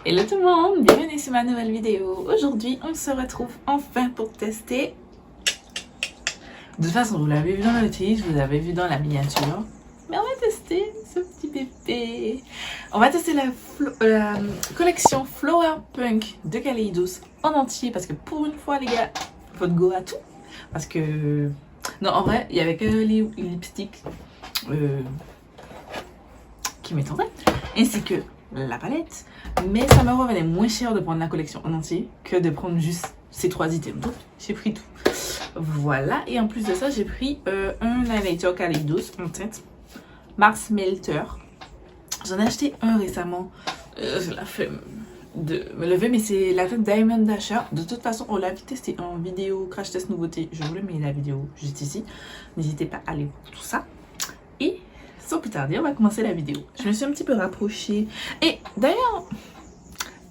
Hello tout le monde, bienvenue sur ma nouvelle vidéo. Aujourd'hui, on se retrouve enfin pour tester. De toute façon, vous l'avez vu dans le titre, vous l'avez vu dans la miniature. Mais on va tester ce petit bébé. On va tester la collection Flower Punk de Kaleidos en entier. Parce que pour une fois, les gars, faut go à tout. Parce que... Non, en vrai, il y avait que les lipsticks qui m'étonnaient. Ainsi que la palette. Mais ça me revenait moins cher de prendre la collection en entier que de prendre juste ces 3 items. Donc, j'ai pris tout. Voilà. Et en plus de ça, j'ai pris un highlighter Kaleidos en teinte. Mars Melter. J'en ai acheté un récemment. J'ai la flemme de me lever, mais c'est la teinte Diamond Dasher. De toute façon, on l'avait testé en vidéo Crash Test Nouveauté. Je vous le mets la vidéo juste ici. N'hésitez pas à aller voir tout ça. Et sans plus tarder, on va commencer la vidéo. Je me suis un petit peu rapprochée. Et d'ailleurs,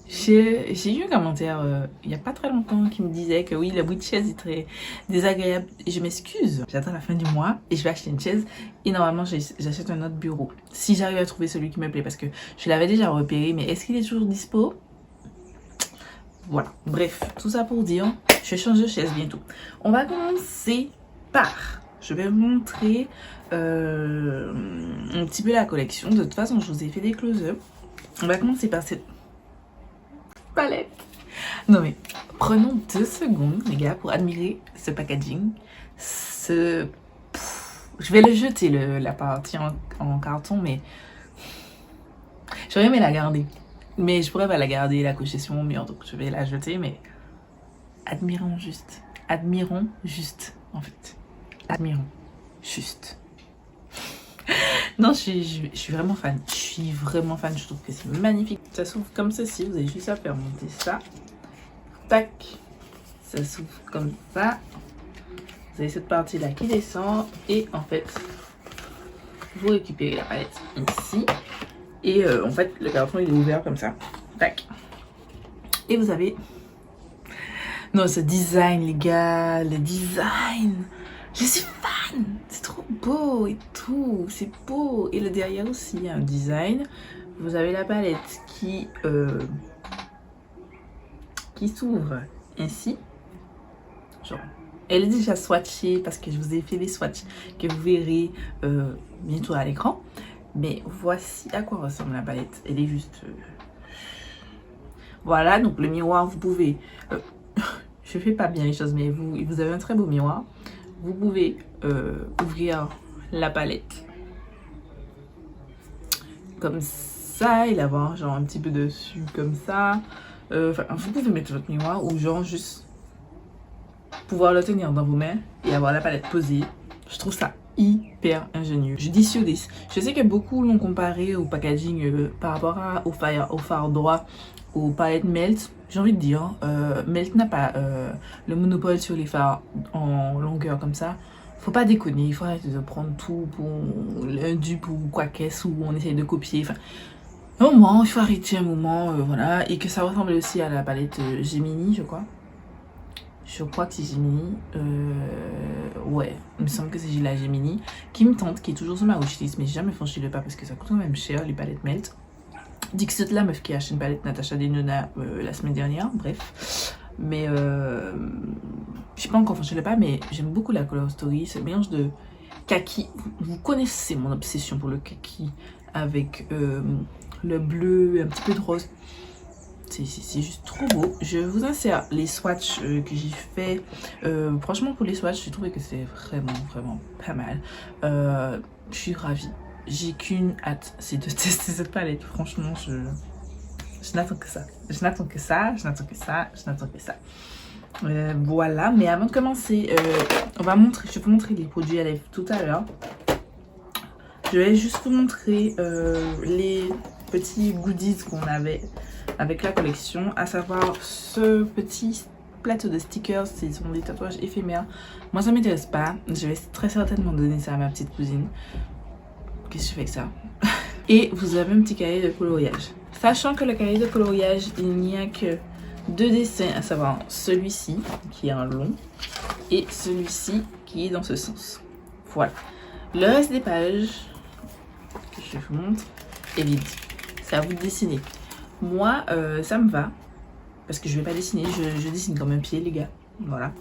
j'ai eu un commentaire il n'y a pas très longtemps qui me disait que oui, le bruit de chaise est très désagréable. Et je m'excuse. J'attends la fin du mois et je vais acheter une chaise. Et normalement, j'achète un autre bureau. Si j'arrive à trouver celui qui me plaît. Parce que je l'avais déjà repéré. Mais est-ce qu'il est toujours dispo? Voilà. Bref, tout ça pour dire, je vais changer de chaise bientôt. On va commencer par... Je vais vous montrer un petit peu la collection. De toute façon, je vous ai fait des close-up. On va commencer par cette palette. Non mais, prenons 2 secondes, les gars, pour admirer ce packaging. Je vais le jeter, la partie en carton, mais j'aurais aimé la garder. Mais je pourrais pas la garder, la cocher sur mon mur, donc je vais la jeter, mais admirons juste. Admirons juste, en fait. Admirons juste. Non, je suis vraiment fan. Je suis vraiment fan. Je trouve que c'est magnifique. Ça s'ouvre comme ceci. Vous avez juste à faire monter ça. Tac. Ça s'ouvre comme ça. Vous avez cette partie-là qui descend. Et en fait, vous récupérez la palette ici. Et en fait, le carton il est ouvert comme ça. Tac. Et vous avez... Non, ce design, les gars. Le design. Je suis fan, c'est trop beau et tout, c'est beau. Et le derrière aussi, il y a un design. Vous avez la palette qui s'ouvre ainsi. Genre, elle est déjà swatchée parce que je vous ai fait des swatchs que vous verrez bientôt à l'écran. Mais voici à quoi ressemble la palette. Elle est juste... Voilà, donc le miroir, vous pouvez... je fais pas bien les choses, mais vous avez un très beau miroir. Vous pouvez ouvrir la palette comme ça et l'avoir genre un petit peu dessus comme ça. Vous pouvez mettre votre miroir ou genre juste pouvoir le tenir dans vos mains et avoir la palette posée. Je trouve ça hyper ingénieux. Judicieux 10. Je sais que beaucoup l'ont comparé au packaging par rapport au phare droit, aux palettes Melt. J'ai envie de dire, Melt n'a pas le monopole sur les fards en longueur comme ça. Faut pas déconner, il faut arrêter de prendre tout pour un dupe ou quoi qu'est-ce où on essaye de copier. Enfin, au moment, il faut arrêter un moment, voilà. Et que ça ressemble aussi à la palette Gemini, je crois. Je crois que c'est Gemini. Ouais, il me semble que c'est la Gemini qui me tente, qui est toujours sur ma wishlist, mais j'ai jamais franchi le pas parce que ça coûte quand même cher, les palettes Melt. Dixit, la meuf qui a acheté une palette Natasha Denona la semaine dernière, bref. Mais j'ai pas encore franchi le pas, mais j'aime beaucoup la Color Story, ce mélange de kaki. Vous connaissez mon obsession pour le kaki avec le bleu et un petit peu de rose. C'est juste trop beau. Je vous insère les swatchs que j'ai fait. Franchement, pour les swatchs, j'ai trouvé que c'est vraiment pas mal. Je suis ravie. J'ai qu'une hâte, c'est de tester cette palette. Franchement, je n'attends que ça. Je n'attends que ça. Voilà, mais avant de commencer, je vais vous montrer les produits à lèvres tout à l'heure. Je vais juste vous montrer les petits goodies qu'on avait avec la collection, à savoir ce petit plateau de stickers. Ce sont des tatouages éphémères. Moi, ça m'intéresse pas. Je vais très certainement donner ça à ma petite cousine. Qu'est-ce que je fais avec ça? Et vous avez un petit cahier de coloriage. Sachant que le cahier de coloriage, il n'y a que 2 dessins, à savoir celui-ci qui est en long et celui-ci qui est dans ce sens. Voilà. Le reste des pages que je vous montre est vide. C'est à vous de dessiner. Moi, ça me va. Parce que je vais pas dessiner, je dessine comme un pied, les gars. Voilà.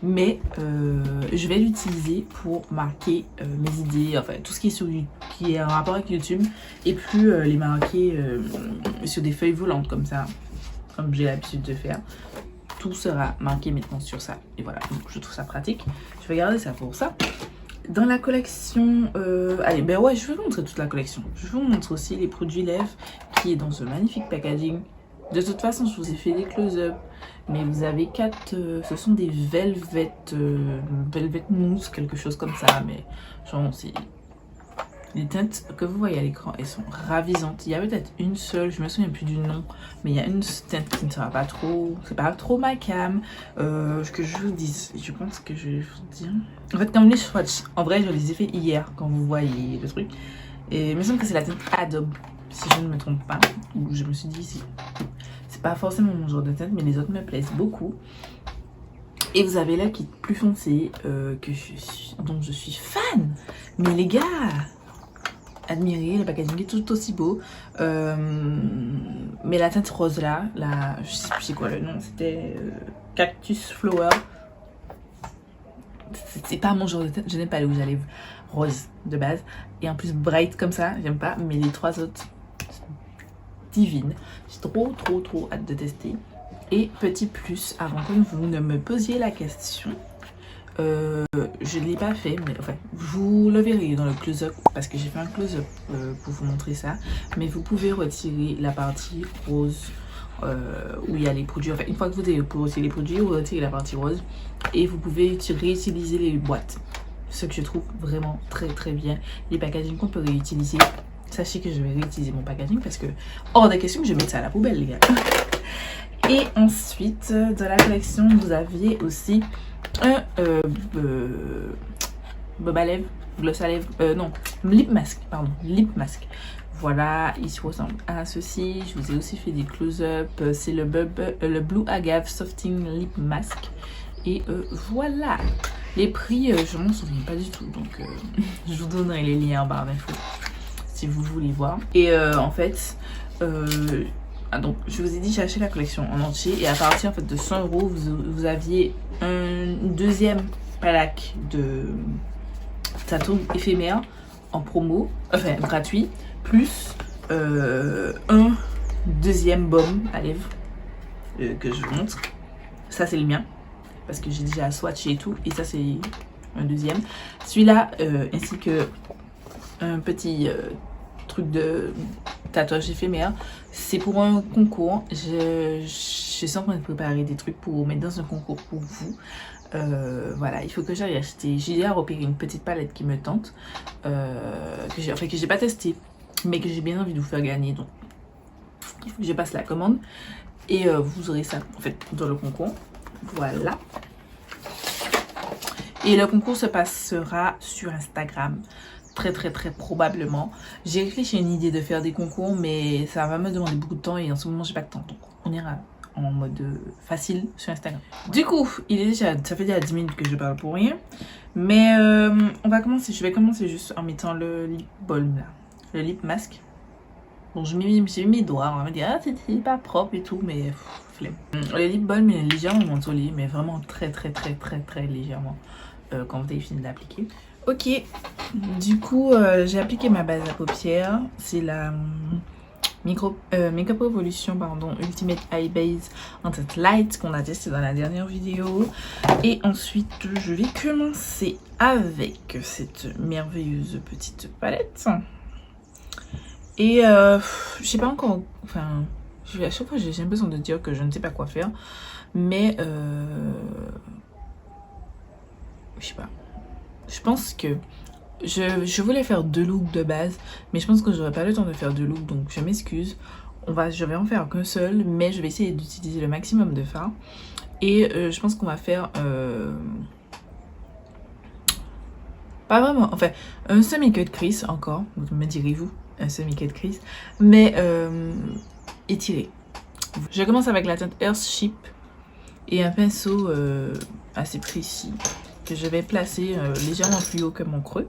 Mais je vais l'utiliser pour marquer mes idées, enfin tout ce qui est, qui est en rapport avec YouTube. Et plus les marquer sur des feuilles volantes comme ça, comme j'ai l'habitude de faire. Tout sera marqué maintenant sur ça. Et voilà, donc je trouve ça pratique. Je vais garder ça pour ça. Dans la collection, allez, ben ouais, je vais vous montrer toute la collection. Je vais vous montrer aussi les produits lèvres qui est dans ce magnifique packaging. De toute façon, je vous ai fait des close-up, mais vous avez 4, ce sont des velvet mousse, quelque chose comme ça, mais genre c'est les teintes que vous voyez à l'écran, elles sont ravisantes. Il y a peut-être une seule, je me souviens plus du nom, mais il y a une teinte qui ne sera pas trop, c'est pas trop ma cam. Que je vous dise, je pense que je vais vous dire. En fait, comme les swatchs, en vrai, je les ai fait hier quand vous voyez le truc. Et il me semble que c'est la teinte Adobe, si je ne me trompe pas. Ou je me suis dit ici. C'est pas forcément mon genre de teinte, mais les autres me plaisent beaucoup. Et vous avez là qui est plus foncé, dont je suis fan. Mais les gars, admirez, le packaging est tout aussi beau. Mais la teinte rose là, je sais plus c'est quoi le nom, c'était Cactus Flower. C'est pas mon genre de teinte, je n'aime pas les rouges à lèvres rose de base. Et en plus bright comme ça, j'aime pas. Mais les trois autres, divine. J'ai trop hâte de tester. Et petit plus, avant que vous ne me posiez la question, je ne l'ai pas fait, mais enfin, vous le verrez dans le close-up, parce que j'ai fait un close-up pour vous montrer ça. Mais vous pouvez retirer la partie rose où il y a les produits. Enfin, une fois que vous avez retirer les produits, vous retirez la partie rose et vous pouvez réutiliser les boîtes. Ce que je trouve vraiment très bien. Les packaging qu'on peut réutiliser. Sachez que je vais réutiliser mon packaging parce que hors de question que je mette ça à la poubelle, les gars. Et ensuite, dans la collection, vous aviez aussi un bob à lèvres, gloss à lèvres, non, lip mask, pardon, lip mask. Voilà, il se ressemble à ceci. Je vous ai aussi fait des close-up. C'est le Blue Agave Softing Lip Mask. Et voilà. Les prix, je m'en souviens pas du tout. Donc, je vous donnerai les liens en barre d'infos si vous voulez voir. Et en fait, donc je vous ai dit j'ai acheté la collection en entier et à partir en fait de 100 €, vous aviez une deuxième plaque de tatou éphémère en promo, enfin gratuit, plus un deuxième baume à lèvres que je vous montre. Ça c'est le mien parce que j'ai déjà swatché et tout, et ça c'est un deuxième. Celui-là ainsi que un petit truc de tatouage éphémère, c'est pour un concours. Je suis en train de préparer des trucs pour mettre dans un concours pour vous. Voilà, il faut que j'aille acheter. J'ai déjà repéré une petite palette qui me tente, que j'ai pas testé, mais que j'ai bien envie de vous faire gagner. Donc, il faut que je passe la commande et vous aurez ça en fait dans le concours. Voilà. Et le concours se passera sur Instagram. Très probablement. J'ai réfléchi à une idée de faire des concours, mais ça va me demander beaucoup de temps et en ce moment j'ai pas de temps, donc on ira en mode facile sur Instagram. Du coup, ça fait déjà 10 minutes que je parle pour rien, mais on va commencer. Je vais commencer juste en mettant le lip balm là, le lip mask. Bon, j'ai mis mes doigts, on va me dire ah c'est pas propre et tout, mais flemme. Le lip balm est légèrement mentholé, mais vraiment très légèrement quand vous avez fini de l'appliquer. Ok, du coup j'ai appliqué ma base à paupières, c'est la Makeup Revolution Ultimate Eye Base en teinte light qu'on a testé dans la dernière vidéo. Et ensuite je vais commencer avec cette merveilleuse petite palette. Et je sais pas encore, enfin à chaque fois j'ai l'impression de dire que je ne sais pas quoi faire, mais je sais pas. Je pense que je voulais faire 2 looks de base, mais je pense que j'aurais pas le temps de faire 2 looks, donc je m'excuse. Je vais en faire qu'un seul, mais je vais essayer d'utiliser le maximum de fard. Et je pense qu'on va faire pas vraiment, enfin un semi-cut crease encore, me direz-vous, un semi-cut crease, mais étiré. Je commence avec la teinte Earthship et un pinceau assez précis que je vais placer légèrement plus haut que mon creux.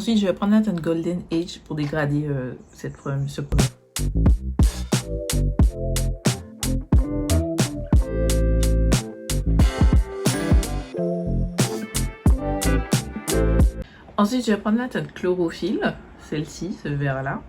Ensuite, je vais prendre la teinte Golden Age pour dégrader ce premier. Ensuite, je vais prendre la teinte Chlorophylle, celle-ci, ce vert-là.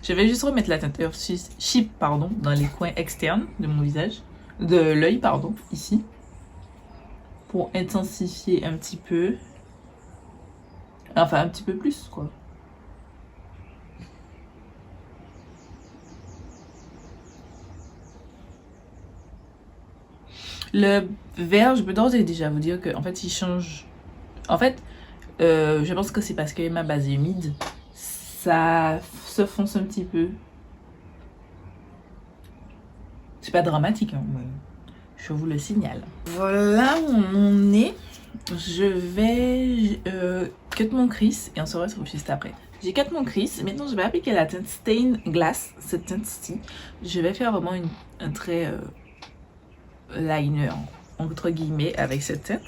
Je vais juste remettre la teinte Earthship, pardon, dans les coins externes de mon visage, de l'œil, pardon, ici, pour intensifier un petit peu, enfin un petit peu plus, quoi. Le vert, je peux d'ores et déjà vous dire que en fait il change. En fait, je pense que c'est parce que ma base est humide, ça se fonce un petit peu. C'est pas dramatique, hein, je vous le signale. Voilà mon nez. Je vais cut mon crease et on se retrouve juste après. J'ai cut mon crease. Maintenant, je vais appliquer la teinte Stain Glass, cette teinte-ci. Je vais faire vraiment un trait liner, entre guillemets, avec cette teinte.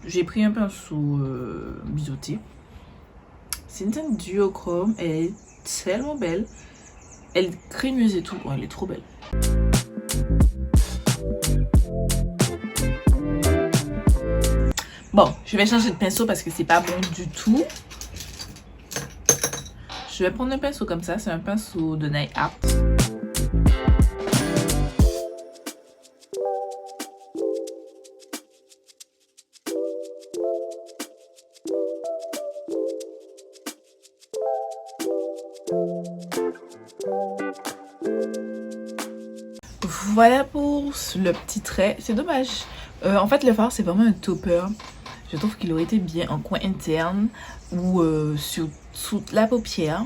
J'ai pris un pinceau biseauté. C'est une teinte duochrome. Elle est tellement belle. Elle est crémeuse et tout. Oh, elle est trop belle. Bon, je vais changer de pinceau parce que c'est pas bon du tout. Je vais prendre un pinceau comme ça. C'est un pinceau de Night Art. Voilà pour le petit trait. C'est dommage. En fait, le fard, c'est vraiment un topper. Je trouve qu'il aurait été bien en coin interne ou sous la paupière.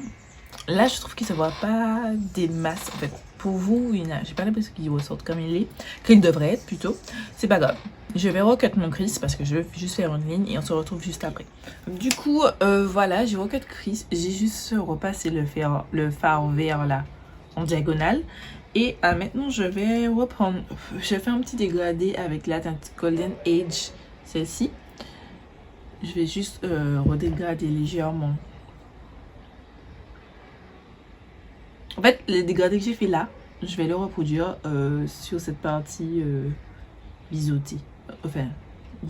Là, je trouve qu'il ne se voit pas des masses. En fait, pour vous, j'ai pas l'impression qu'il ressorte comme il est. Qu'il devrait être plutôt. C'est pas grave. Je vais recut mon crease parce que je vais juste faire une ligne et on se retrouve juste après. Du coup, voilà, j'ai recut crease. J'ai juste repassé le fard vert là en diagonale. Et maintenant, je vais reprendre. Je vais faire un petit dégradé avec la teinte Golden Age, celle-ci. Je vais juste redégrader légèrement. En fait, le dégradé que j'ai fait là, je vais le reproduire sur cette partie biseautée. Enfin,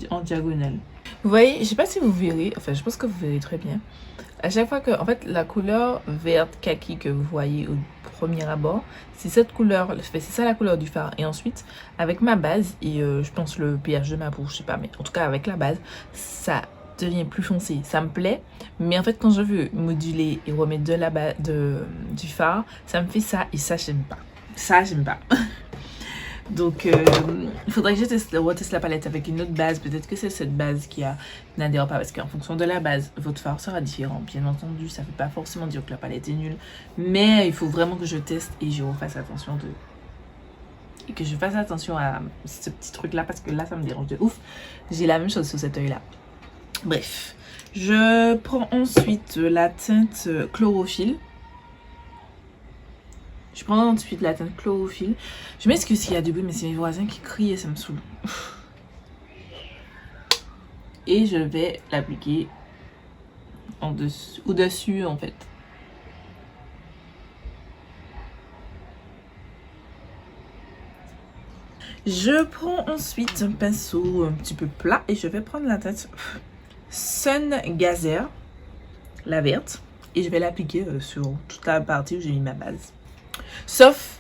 en diagonale. Vous voyez, je sais pas si vous verrez, enfin, je pense que vous verrez très bien. À chaque fois que, en fait, la couleur verte kaki que vous voyez au premier abord, c'est cette couleur, c'est ça la couleur du fard. Et ensuite, avec ma base et je pense le pH de ma peau, je sais pas, mais en tout cas avec la base, ça devient plus foncé. Ça me plaît, mais en fait, quand je veux moduler et remettre du fard, ça me fait ça et ça, j'aime pas. Ça, j'aime pas. Donc, il faudrait que je reteste la palette avec une autre base. Peut-être que c'est cette base qui n'adhère pas. Parce qu'en fonction de la base, votre fard sera différent. Bien entendu, ça ne veut pas forcément dire que la palette est nulle. Mais il faut vraiment que je teste et je fasse attention et que je fasse attention à ce petit truc-là. Parce que là, ça me dérange de ouf. J'ai la même chose sur cet œil-là. Bref. Je prends ensuite la teinte Chlorophylle. Je prends ensuite la teinte Chlorophylle. Je m'excuse s'il y a du bruit, mais c'est mes voisins qui crient et ça me saoule. Et je vais l'appliquer au-dessus en fait. Je prends ensuite un pinceau un petit peu plat et je vais prendre la teinte Sun Gazer, la verte. Et je vais l'appliquer sur toute la partie où j'ai mis ma base. Sauf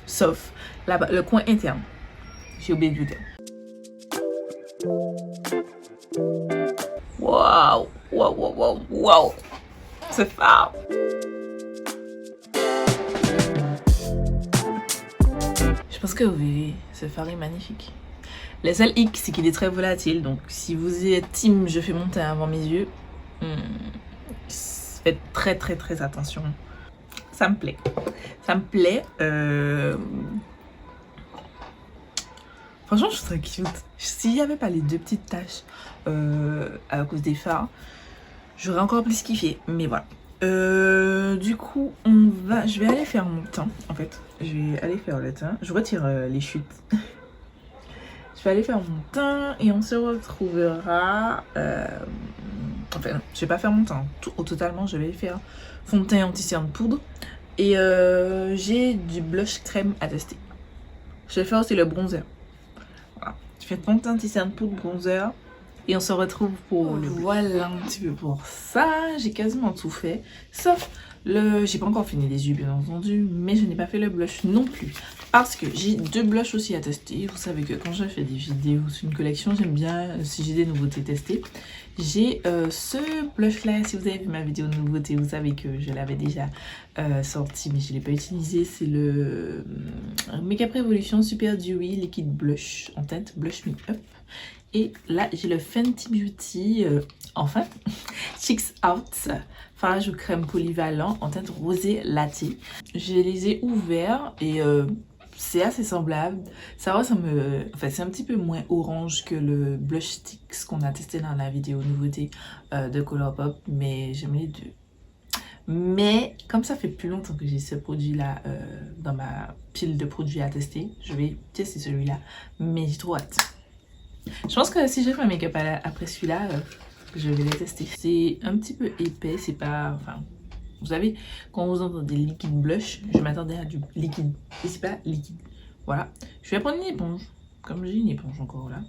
le coin interne. J'ai oublié de vous dire. Waouh, waouh, waouh, waouh. C'est fort. Je pense que vous verrez, ce fard est magnifique. Le seul hic, c'est qu'il est très volatile. Donc, si vous êtes team, je fais monter avant mes yeux. Faites très, très, très attention. Ça me plaît. Ça me plaît. Franchement, je trouve ça cute. S'il n'y avait pas les deux petites taches à cause des fards, j'aurais encore plus kiffé. Mais voilà. Du coup, je vais aller faire mon teint, en fait. Je vais aller faire le teint. Je retire les chutes. Je vais aller faire mon teint et on se retrouvera... Enfin, non, je vais pas faire mon teint. Totalement, je vais faire fond de teint anti-cerne poudre. Et j'ai du blush crème à tester. Je vais faire aussi le bronzer. Voilà. Je fais fond de teint anti-cerne poudre, bronzer. Et on se retrouve pour le blush. Voilà un petit peu pour ça. J'ai quasiment tout fait. Sauf j'ai pas encore fini les yeux, bien entendu. Mais je n'ai pas fait le blush non plus. Parce que j'ai 2 blushs aussi à tester. Vous savez que quand je fais des vidéos sur une collection, j'aime bien, si j'ai des nouveautés testées. J'ai ce blush là, si vous avez vu ma vidéo de nouveauté, vous savez que je l'avais déjà sorti, mais je ne l'ai pas utilisé. C'est le Makeup Revolution Super Dewy Liquid Blush en teinte Blush Me Up. Et là, j'ai le Fenty Beauty, enfin, Cheeks Out, farage ou crème polyvalent en teinte rosé latte. Je les ai ouverts et c'est assez semblable. Ça ressemble, enfin, c'est un petit peu moins orange que le blush sticks qu'on a testé dans la vidéo nouveauté de Colourpop, mais j'aime les deux. Mais comme ça fait plus longtemps que j'ai ce produit-là dans ma pile de produits à tester, je vais tester celui-là, mais j'ai trop hâte. Je pense que si j'ai fait un make-up après celui-là, je vais les tester. C'est un petit peu épais, c'est pas... Enfin, vous savez, quand vous entendez liquide blush, je m'attendais à du liquide. Et c'est pas liquide. Voilà. Je vais prendre une éponge. Comme j'ai une éponge encore là.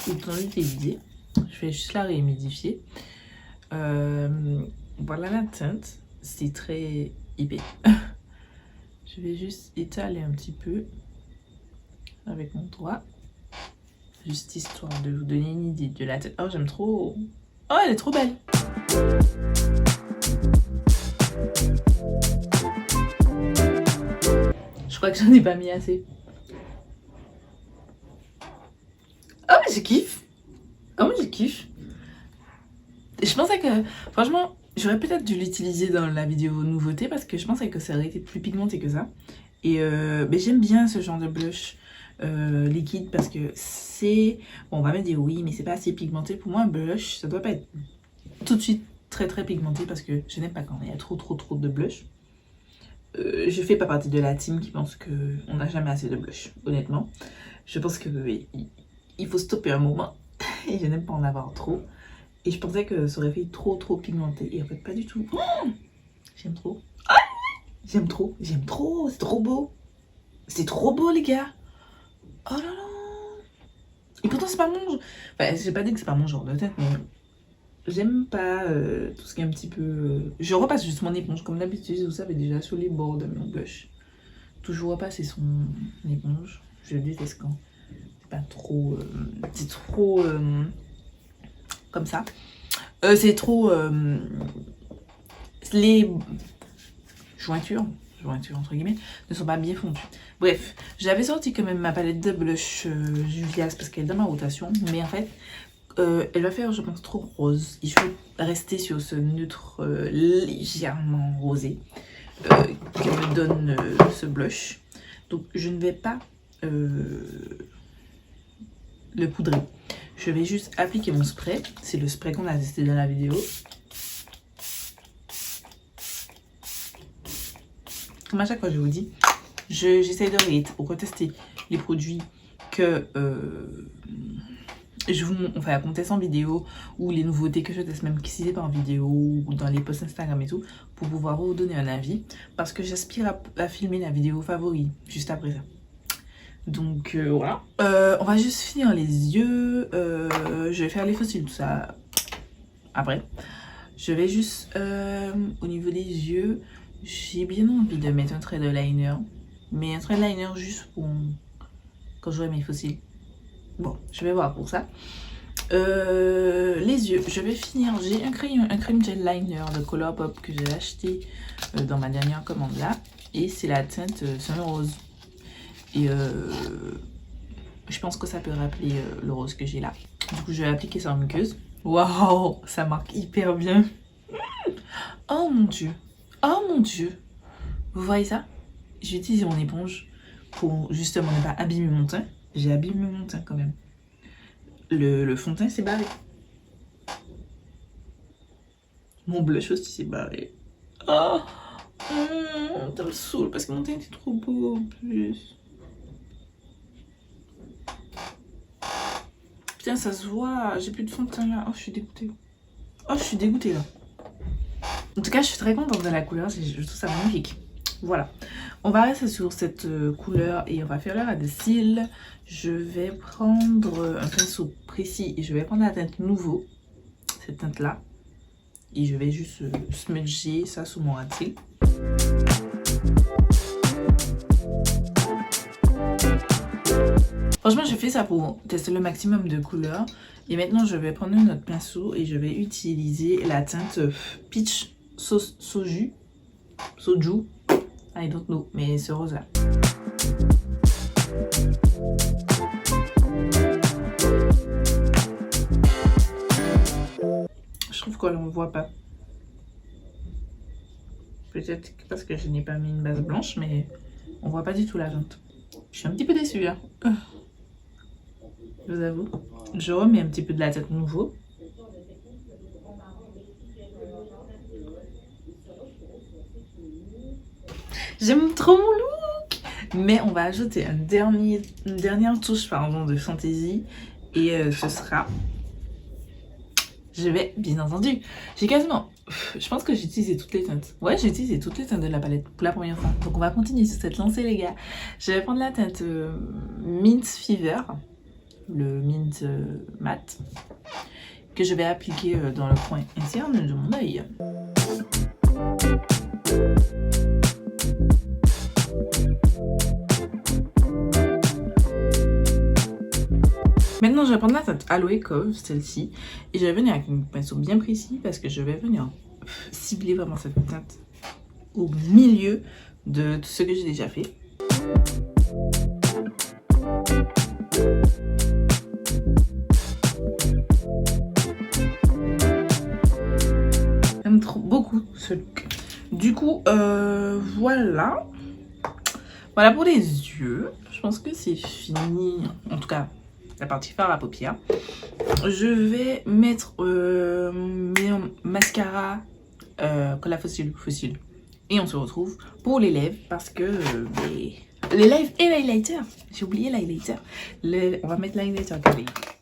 Autant l'utiliser. Je vais juste la réhumidifier. Voilà la teinte. C'est très épais. Je vais juste étaler un petit peu avec mon doigt. Juste histoire de vous donner une idée de la tête. Oh, j'aime trop. Oh, elle est trop belle. Je crois que j'en ai pas mis assez. Oh, mais je kiffe. Oh, mais je kiffe. Je pensais que, franchement, j'aurais peut-être dû l'utiliser dans la vidéo nouveauté parce que je pensais que ça aurait été plus pigmenté que ça. Et mais j'aime bien ce genre de blush liquide parce que c'est... Bon, on va me dire oui, mais c'est pas assez pigmenté. Pour moi, un blush, ça doit pas être tout de suite très pigmenté parce que je n'aime pas quand il y a trop de blush. Je fais pas partie de la team qui pense qu'on n'a jamais assez de blush, honnêtement. Je pense que il faut stopper un moment et je n'aime pas en avoir trop. Et je pensais que ça aurait fait trop pigmenté. Et en fait, pas du tout. Oh, j'aime trop. Ah, j'aime trop, c'est trop beau. C'est trop beau, les gars. Oh là là. Et pourtant, c'est pas mon genre. Enfin, j'ai pas dit que c'est pas mon genre de tête, mais j'aime pas tout ce qui est un petit peu... Je repasse juste mon éponge, comme d'habitude, vous savez déjà, sur les bords de mon blush. Toujours repasser son éponge. Je déteste quand c'est pas trop... c'est trop... comme ça. C'est trop... les jointures entre guillemets, ne sont pas bien fondues. Bref, j'avais sorti quand même ma palette de blush Juvia's parce qu'elle est dans ma rotation. Mais en fait, elle va faire, je pense, trop rose. Il faut rester sur ce neutre légèrement rosé qui me donne ce blush. Donc, je ne vais pas le poudrer. Je vais juste appliquer mon spray. C'est le spray qu'on a testé dans la vidéo. Comme à chaque fois, je vous dis, j'essaie de retester les produits que je vous enfin, qu'on teste en vidéo ou les nouveautés que je teste même si c'est pas en vidéo ou dans les posts Instagram et tout pour pouvoir vous donner un avis parce que j'aspire à filmer la vidéo favori juste après ça. Donc voilà. On va juste finir les yeux. Je vais faire les fossiles, tout ça après. Je vais juste au niveau des yeux, j'ai bien envie de mettre un trait de liner. Mais un trait de liner juste pour quand j'aurai mes fossiles. Bon, je vais voir pour ça. Les yeux, je vais finir. J'ai un cream gel liner de Colourpop que j'ai acheté dans ma dernière commande là. Et c'est la teinte Sun Rose. Et je pense que ça peut rappeler le rose que j'ai là. Du coup, je vais appliquer ça en muqueuse. Waouh, ça marque hyper bien. Oh mon dieu. Oh mon dieu. Vous voyez ça? J'ai utilisé mon éponge pour justement ne pas abîmer mon teint. J'ai abîmé mon teint quand même. Le fond de teint s'est barré. Mon blush aussi s'est barré. Oh, ça me saoule parce que mon teint était trop beau en plus. Putain, ça se voit. J'ai plus de fond de teint là. Oh, je suis dégoûtée. Oh, je suis dégoûtée là. En tout cas, je suis très contente de la couleur. Je trouve ça magnifique. Voilà. On va rester sur cette couleur et on va faire l'heure à des cils. Je vais prendre un pinceau précis et je vais prendre la teinte Nouveau. Cette teinte là. Et je vais juste smudger ça sous mon ras de cils. Franchement, je fais ça pour tester le maximum de couleurs. Et maintenant, je vais prendre un autre pinceau et je vais utiliser la teinte Peach Soju. I don't know, mais ce rose là. Je trouve qu'on ne voit pas. Peut-être parce que je n'ai pas mis une base blanche, mais on voit pas du tout la teinte. Je suis un petit peu déçue, hein. Je vous avoue. Je remets un petit peu de la teinte Nouveau. J'aime trop mon look. Mais on va ajouter une dernière touche de fantaisie. Et ce sera... Je vais, bien entendu, j'ai quasiment... Je pense que j'ai utilisé toutes les teintes. Ouais, j'ai utilisé toutes les teintes de la palette pour la première fois. Donc on va continuer sur cette lancée, les gars. Je vais prendre la teinte Mint Fever, le Mint Mat, que je vais appliquer dans le coin interne de mon œil. Maintenant, je vais prendre la teinte Aloe Cove, celle-ci, et je vais venir avec un pinceau bien précis parce que je vais venir cibler vraiment cette teinte au milieu de tout ce que j'ai déjà fait. J'aime trop beaucoup ce look. Du coup, voilà. Voilà pour les yeux. Je pense que c'est fini. En tout cas, la partie fard à paupières. Je vais mettre mes mascara Cola Fossile. Et on se retrouve pour les lèvres parce que les lèvres et l'highlighter. J'ai oublié l'highlighter. On va mettre l'highlighter.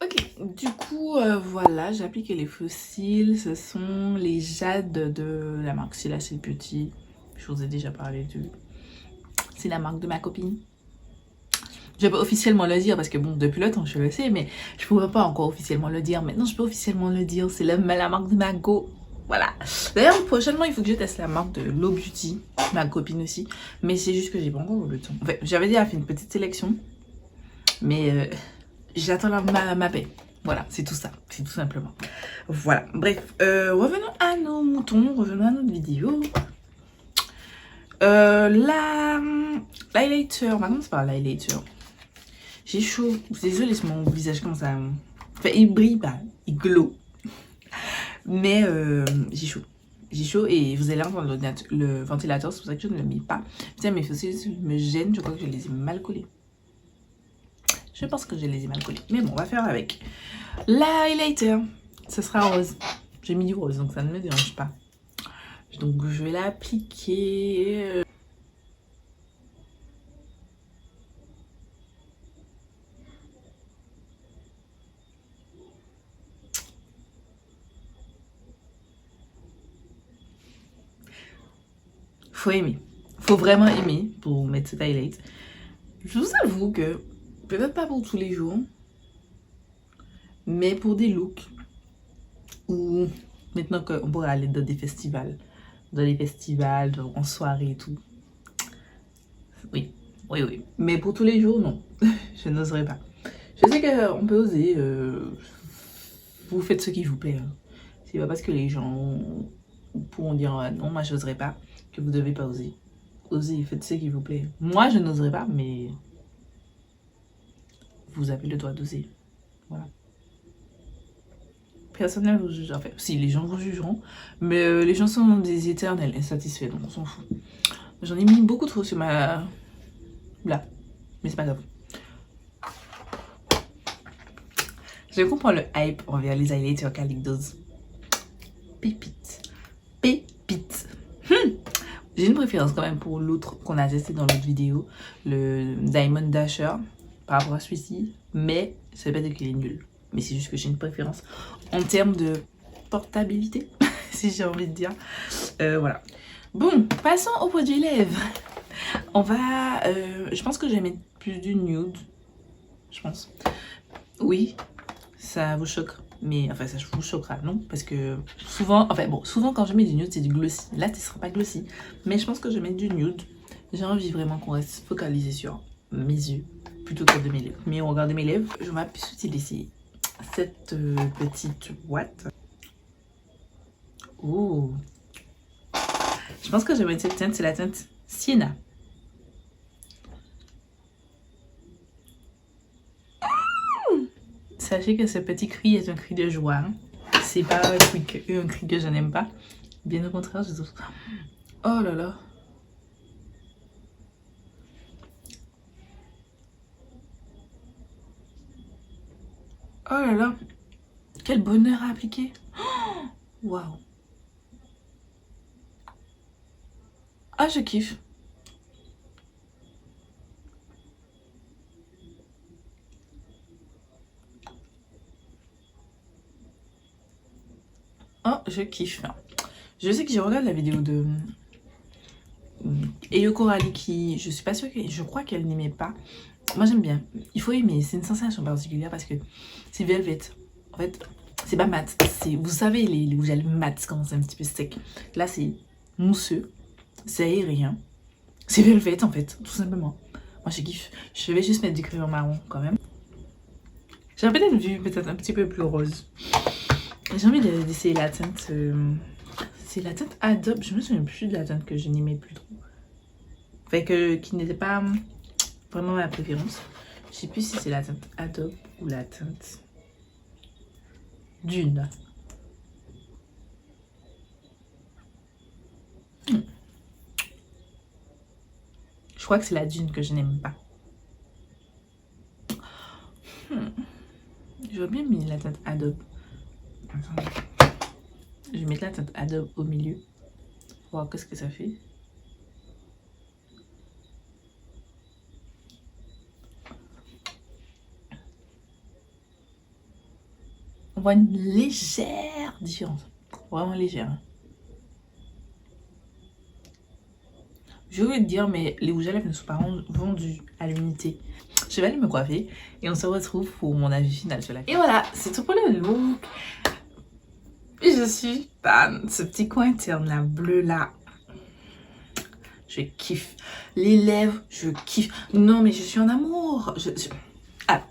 Ok, du coup, voilà, j'ai appliqué les fossiles. Ce sont les jades de la marque C'est le Petit. Je vous ai déjà parlé de... C'est la marque de ma copine. Je peux officiellement le dire parce que bon, depuis le temps je le sais, mais je pourrais pas encore officiellement le dire. Maintenant je peux officiellement le dire, c'est la marque de ma go. Voilà. D'ailleurs prochainement il faut que je teste la marque de Low Beauty, ma copine aussi. Mais c'est juste que j'ai pas encore le temps. En fait, j'avais déjà fait une petite sélection, mais j'attends ma paix. Voilà, c'est tout ça, c'est tout simplement. Voilà, bref, revenons à nos moutons, revenons à notre vidéo. L'highlighter, on va commencer par l'highlighter. J'ai chaud, désolée si mon visage commence à... Enfin, il brille pas, il glow. Mais j'ai chaud. J'ai chaud et vous allez entendre le ventilateur, c'est pour ça que je ne le mets pas. Putain, mes fossiles me gênent, je crois que je les ai mal collés. Je pense que je les ai mal collés. Mais bon, on va faire avec. L'highlighter, ce sera rose. J'ai mis du rose, donc ça ne me dérange pas. Donc je vais l'appliquer... Faut aimer. Faut vraiment aimer pour mettre cet highlight. Je vous avoue que, peut-être pas pour tous les jours, mais pour des looks où, maintenant qu'on pourrait aller dans des festivals, en soirée et tout. Oui. Mais pour tous les jours, non. Je n'oserais pas. Je sais qu'on peut oser. Vous faites ce qui vous plaît. Hein. C'est pas parce que les gens pourront dire non, moi je n'oserais pas, que vous devez pas oser. Osez, faites ce qui vous plaît. Moi je n'oserais pas, mais vous avez le droit d'oser. Voilà. Personne ne vous juge. En fait, si les gens vous jugeront, mais les gens sont des éternels insatisfaits, donc on s'en fout. J'en ai mis beaucoup trop sur ma... Là. Mais c'est pas grave. Je comprends le hype envers les highlighters Calicdos. Pépite. pépite. J'ai une préférence quand même pour l'autre qu'on a testé dans l'autre vidéo, le Diamond Dasher, par rapport à celui-ci. Mais ça veut pas dire qu'il est nul. Mais c'est juste que j'ai une préférence en termes de portabilité, si j'ai envie de dire. Voilà. Bon, passons au produit lèvres. On va... je pense que je vais mettre plus du nude. Je pense. Oui, ça vous choque. Mais enfin, ça vous choquera, non? Parce que souvent... Enfin bon, souvent quand je mets du nude, c'est du glossy. Là, ce sera pas glossy. Mais je pense que je vais mettre du nude. J'ai envie vraiment qu'on reste focalisé sur mes yeux plutôt que de mes lèvres. Mais regardez mes lèvres, je vais plus utiliser cette petite boîte. Oh, je pense que je vais mettre cette teinte, c'est la teinte Sienna. Sachez que ce petit cri est un cri de joie. Hein. C'est pas un cri que je n'aime pas. Bien au contraire, je trouve... Oh là là. Oh là là. Quel bonheur à appliquer. Waouh. Ah, je kiffe. Oh, je kiffe. Je sais que j'ai regardé la vidéo de Eyo Coralie qui... Je suis pas sûre que... Je crois qu'elle n'aimait pas. Moi, j'aime bien. Il faut aimer. C'est une sensation particulière parce que c'est velvet. En fait, c'est pas mat. Vous savez, les rouges à lèvres mat, quand c'est un petit peu sec. Là, c'est mousseux. C'est aérien. C'est velvet, en fait, tout simplement. Moi, je kiffe. Je vais juste mettre du crayon marron, quand même. J'aurais peut-être vu peut-être un petit peu plus rose. J'ai envie d'essayer la teinte... c'est la teinte Adobe. Je me souviens plus de la teinte que je n'aimais plus trop. Fait que... qui n'était pas vraiment ma préférence. Je sais plus si c'est la teinte Adobe ou la teinte Dune. Je crois que c'est la Dune que je n'aime pas. J'aurais bien mis la teinte Adobe. Attendez. Je vais mettre la teinte Adobe au milieu. Pour voir qu'est-ce que ça fait. On voit une légère différence. Vraiment légère. Je voulais te dire, mais les rouges à lèvres ne sont pas vendus à l'unité. Je vais aller me coiffer et on se retrouve pour mon avis final sur la... Et voilà, c'est tout pour le look. Et je suis fan. Ce petit coin interne là, bleu là. Je kiffe. Les lèvres, je kiffe. Non, mais je suis en amour. Ah,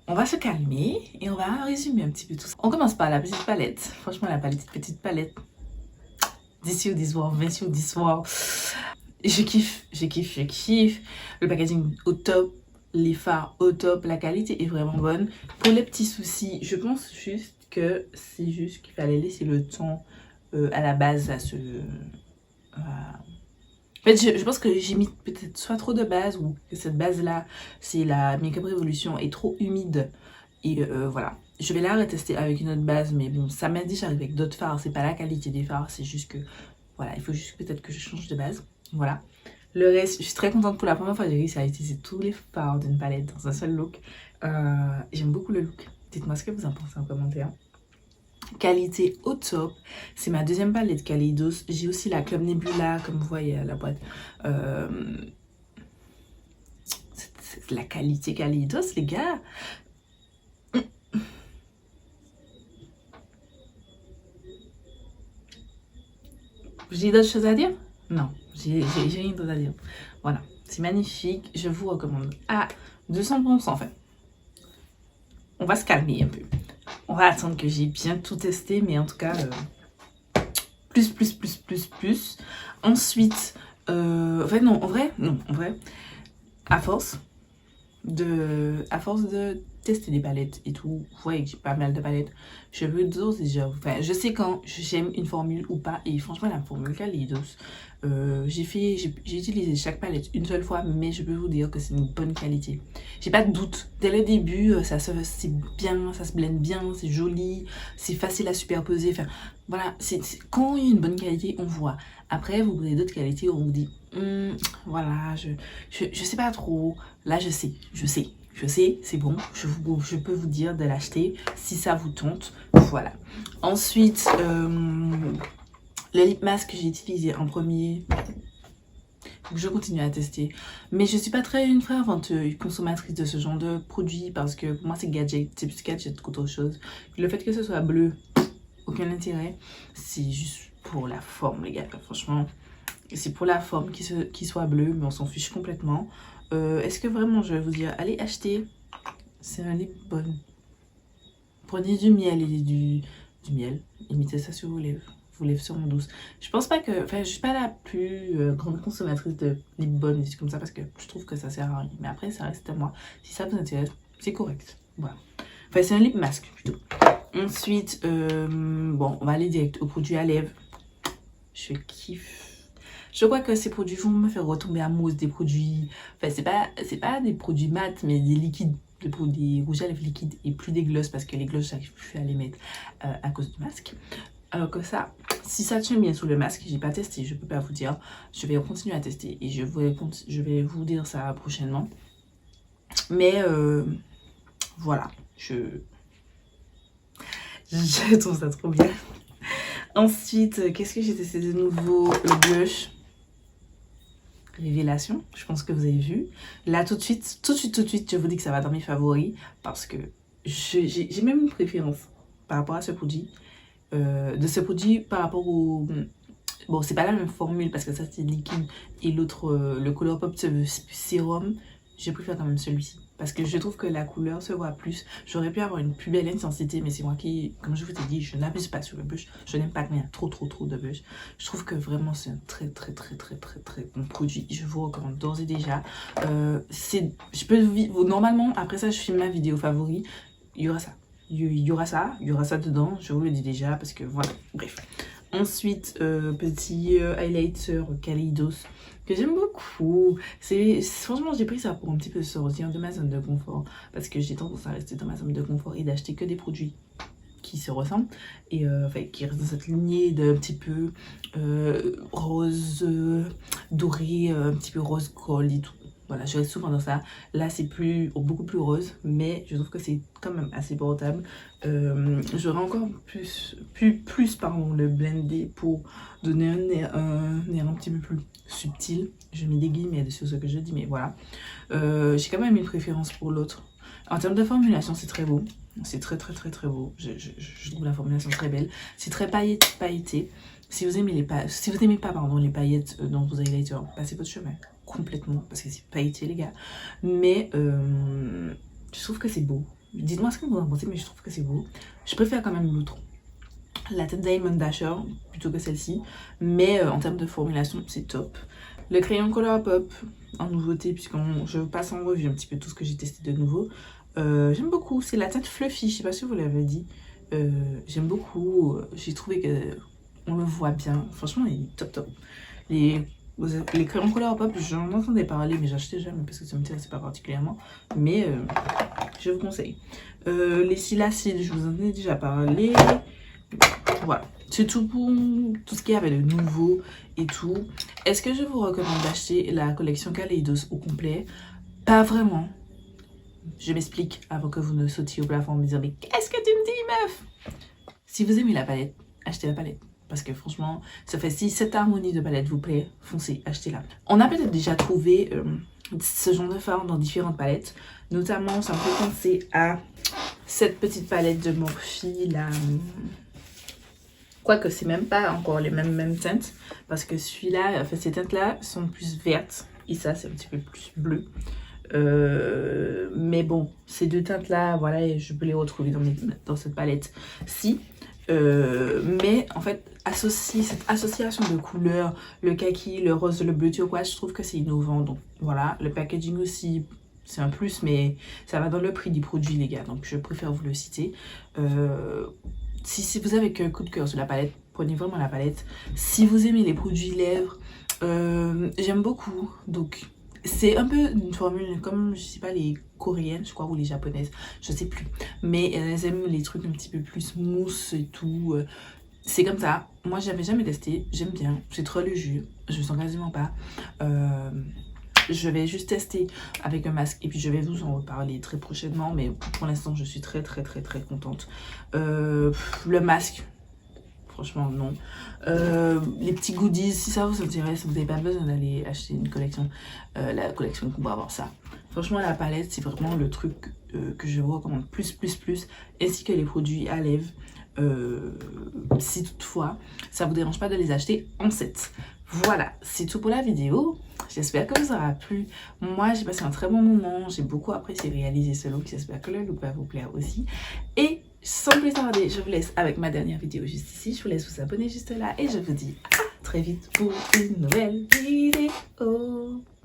on va se calmer et on va résumer un petit peu tout ça. On commence par la petite palette. Franchement, la petite palette. 10 sur 10 voire 20 sur 10 voire... Je kiffe, je kiffe, je kiffe. Le packaging au top, les fards au top, la qualité est vraiment bonne. Pour les petits soucis, je pense juste que c'est juste qu'il fallait laisser le temps à la base à se... En fait, je pense que j'ai mis peut-être soit trop de base ou que cette base-là, c'est la Makeup Revolution, est trop humide. Et voilà. Je vais la retester avec une autre base, mais bon, ça m'a dit j'arrive avec d'autres fards. C'est pas la qualité des fards, c'est juste que... Voilà, il faut juste peut-être que je change de base. Voilà. Le reste, je suis très contente pour la première fois. J'ai réussi à utiliser tous les fards d'une palette dans un seul look. J'aime beaucoup le look. Dites-moi ce que vous en pensez en commentaire. Qualité au top. C'est ma deuxième palette Kaleidos. J'ai aussi la Club Nebula, comme vous voyez à la boîte. C'est la qualité Kaleidos, les gars. J'ai d'autres choses à dire? Non, j'ai rien d'autre à dire. Voilà, c'est magnifique. Je vous recommande à 200% en fait. On va se calmer un peu. On va attendre que j'ai bien tout testé, mais en tout cas, plus. Ensuite, en fait, non, en vrai, à force de tester des palettes et tout, vous voyez que j'ai pas mal de palettes, je veux doser déjà. Enfin, je sais quand j'aime une formule ou pas, et franchement, la formule Kaleidos, j'ai utilisé chaque palette une seule fois, mais je peux vous dire que c'est une bonne qualité. J'ai pas de doute. Dès le début, c'est bien, ça se blende bien, c'est joli, c'est facile à superposer. Enfin, Voilà, quand il y a une bonne qualité, on voit. Après, vous avez d'autres qualités où on vous dit, voilà, je sais pas trop. Là, je sais, c'est bon. Je peux vous dire de l'acheter si ça vous tente. Voilà. Ensuite, le lip mask que j'ai utilisé en premier, je continue à tester. Mais je suis pas très une fervente consommatrice de ce genre de produit parce que pour moi, c'est gadget. C'est plus gadget qu'autre chose. Le fait que ce soit bleu, aucun intérêt. C'est juste pour la forme, les gars. Franchement, c'est pour la forme qu'il soit bleu, mais on s'en fiche complètement. Est-ce que vraiment je vais vous dire, allez acheter? C'est un lip balm. Prenez du miel et du miel. Imitez ça sur vos lèvres. Vos lèvres seront douces. Je pense pas que... Enfin, je suis pas la plus grande consommatrice de lip balm, comme ça, parce que je trouve que ça sert à rien. Mais après, ça reste à moi. Si ça vous intéresse, c'est correct. Voilà. Enfin, c'est un lip mask, plutôt. Ensuite, bon, on va aller direct aux produits à lèvres. Je kiffe. Je crois que ces produits vont me faire retomber amoureuse des produits. Enfin, c'est pas des produits mat, mais des liquides. Des rouges à lèvres liquides et plus des glosses parce que les glosses, j'arrive plus à les mettre à cause du masque. Alors que ça, si ça tient bien sous le masque, j'ai pas testé, je peux pas vous dire. Je vais continuer à tester et je vais vous dire ça prochainement. Mais voilà, je trouve ça trop bien. Ensuite, qu'est-ce que j'ai testé de nouveau? Le blush Révélation, je pense que vous avez vu. Là, tout de suite, je vous dis que ça va dans mes favoris parce que j'ai même une préférence par rapport à ce produit. De ce produit par rapport au... Bon, c'est pas la même formule parce que ça, c'est liquide et l'autre, le Colourpop Sérum, je préfère quand même celui-ci. Parce que je trouve que la couleur se voit plus. J'aurais pu avoir une plus belle intensité, mais c'est moi qui, comme je vous ai dit, je n'abuse pas sur le blush. Je n'aime pas quand il y a trop de blush. Je trouve que vraiment c'est un très bon produit. Je vous recommande d'ores et déjà. Normalement, après ça, je filme ma vidéo favori. Il y aura ça. Il y aura ça dedans. Je vous le dis déjà parce que voilà. Bref. Ensuite, petit highlighter Kaleidos que j'aime beaucoup. Franchement, j'ai pris ça pour un petit peu sortir de ma zone de confort parce que j'ai tendance à rester dans ma zone de confort et d'acheter que des produits qui se ressemblent et enfin, qui restent dans cette lignée d'un petit peu rose doré, un petit peu rose gold et tout. Voilà, je reste souvent dans ça. Là, c'est beaucoup plus rose, mais je trouve que c'est quand même assez portable. J'aurais encore plus le blender pour donner un air un petit peu plus subtil. Je mets des guillemets sur ce que je dis, mais voilà. J'ai quand même une préférence pour l'autre. En termes de formulation, c'est très beau. C'est très beau. Je trouve la formulation très belle. C'est très pailleté. Si vous aimez pas les paillettes dans vos highlighters, passez votre chemin complètement parce que c'est pailleté les gars. Mais je trouve que c'est beau. Dites-moi ce que vous en pensez, mais je trouve que c'est beau. Je préfère quand même l'autre, la tête Diamond Dasher, plutôt que celle-ci. Mais en termes de formulation, c'est top. Le crayon Colourpop en nouveauté, je passe en revue un petit peu tout ce que j'ai testé de nouveau. J'aime beaucoup, c'est la teinte Fluffy, je sais pas si vous l'avez dit. J'aime beaucoup, j'ai trouvé que on le voit bien, franchement il est top. Les crayons Colourpop, j'en entendais parler mais j'achetais jamais parce que ça m'intéressait pas particulièrement. Mais je vous conseille. Les cils acides, je vous en ai déjà parlé. Voilà, c'est tout pour tout ce qu'il y avait de nouveau et tout. Est-ce que je vous recommande d'acheter la collection Kaleidos au complet? Pas vraiment. Je m'explique avant que vous ne sautiez au plafond en me disant mais qu'est-ce que tu me dis meuf? Si vous aimez la palette, achetez la palette. Parce que franchement, ça fait si cette harmonie de palette vous plaît, foncez, achetez-la. On a peut-être déjà trouvé ce genre de fard dans différentes palettes. Notamment, ça me fait penser à cette petite palette de Morphe, là. Quoique c'est même pas encore les mêmes teintes. Parce que celui-là, enfin ces teintes-là sont plus vertes. Et ça, c'est un petit peu plus bleu. Mais bon, ces deux teintes-là, voilà, je peux les retrouver dans cette palette-ci. Mais en fait, cette association de couleurs, le kaki, le rose, le bleu turquoise, je trouve que c'est innovant. Donc voilà, le packaging aussi, c'est un plus, mais ça va dans le prix du produit, les gars. Donc je préfère vous le citer. Si vous avez qu'un coup de cœur sur la palette, prenez vraiment la palette. Si vous aimez les produits lèvres, j'aime beaucoup. Donc c'est un peu une formule comme, je sais pas, les coréennes, je crois, ou les japonaises, je sais plus. Mais elles aiment les trucs un petit peu plus mousse et tout. c'est comme ça. Moi, j'avais jamais testé. J'aime bien. C'est trop léger. Je sens quasiment pas. Je vais juste tester avec un masque et puis je vais vous en reparler très prochainement. Mais pour l'instant, je suis très contente. Le masque, franchement, non. Les petits goodies, si ça vous intéresse, vous n'avez pas besoin d'aller acheter une collection. La collection qu'on va avoir ça. Franchement, la palette, c'est vraiment le truc que je vous recommande plus. Ainsi que les produits à lèvres. Si toutefois ça vous dérange pas de les acheter en set. Voilà, c'est tout pour la vidéo. J'espère que vous aura plu. Moi, j'ai passé un très bon moment. J'ai beaucoup apprécié réaliser ce look. J'espère que le look va vous plaire aussi. Et sans plus tarder, je vous laisse avec ma dernière vidéo juste ici. Je vous laisse vous abonner juste là. Et je vous dis à très vite pour une nouvelle vidéo.